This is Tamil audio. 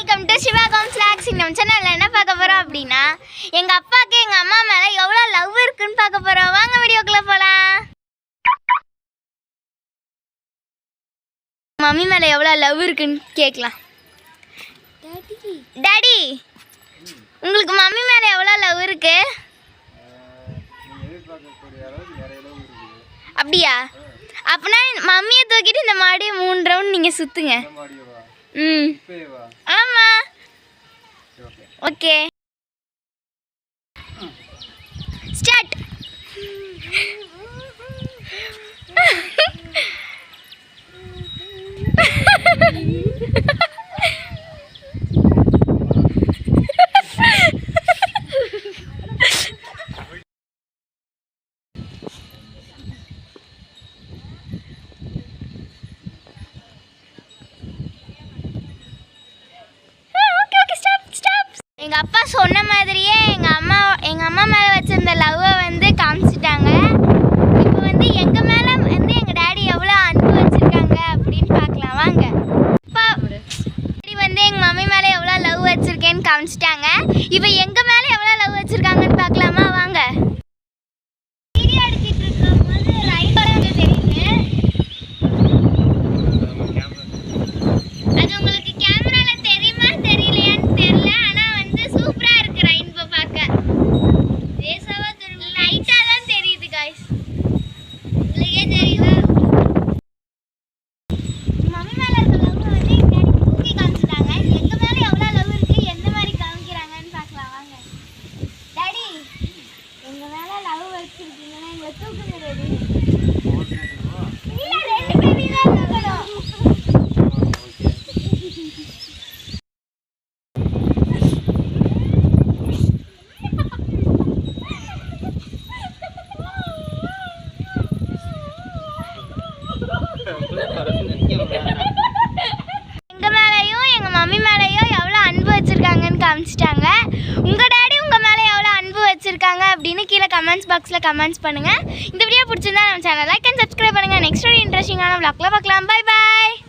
Welcome to Siva காம்ஸ்லாக்ஸ். நம்ம சேனல்ல என்ன பார்க்க போறோம் அப்படின்னா, எங்க அப்பாக்கு எங்க அம்மா மேல எவ்வளவு லவ் இருக்குன்னு பார்க்க போறோம். வாங்க வீடியோக்குள்ள போலாம். மம்மி மேல எவ்வளவு லவ் இருக்குன்னு கேட்கலாம். டாடி, உங்களுக்கு மம்மி மேல எவ்வளவு லவ் இருக்கு? அப்படியா? அப்பனா மம்மியை தூக்கிட்டு இந்த மாடியை 3 ரவுண்ட் நீங்க சுத்துங்க. ஆமா, ஓகே, ஸ்டார்ட். எங்கள் அப்பா சொன்ன மாதிரியே எங்கள் அம்மா மேலே வச்சிருந்த லவ்வை வந்து காமிச்சிட்டாங்க. இப்போ வந்து எங்கள் மேலே வந்து எங்கள் டேடி எவ்வளோ அன்பு வச்சுருக்காங்க அப்படின்னு பார்க்கலாம் வாங்க. அப்பா டேடி வந்து எங்கள் மம்மி மேலே எவ்வளோ லவ் வச்சுருக்கேன்னு காமிச்சிட்டாங்க. இப்போ எங்கள் மேலே எவ்வளோ லவ் வச்சுருக்காங்கன்னு பார்க்கலாமா வாங்க. வீடியோ எடுத்துகிட்டு இருக்கும்போது ரைட்டோட தெரியுது. அது உங்களுக்கு கேமராவில் தெரியுமா தெரியலையான்னு தெரியல. எங்க மேலேயும் எங்க மம்மி மேலேயும் எவ்வளோ அன்பு வச்சிருக்காங்கன்னு காமிச்சிட்டாங்க. உங்க டாடி உங்க மேலே எவ்வளோ அன்பு வச்சிருக்காங்க அப்படின்னு கீழே கமெண்ட்ஸ் பாக்ஸில் கமெண்ட்ஸ் பண்ணுங்க. இந்த வீடியோ பிடிச்சிருந்தா நம்ம சேனல் லைக் அண்ட் சப்ஸ்கிரைப் பண்ணுங்க. நெக்ஸ்ட் ஒரு இன்ட்ரெஸ்டிங்கான vlogல பார்க்கலாம். Bye bye.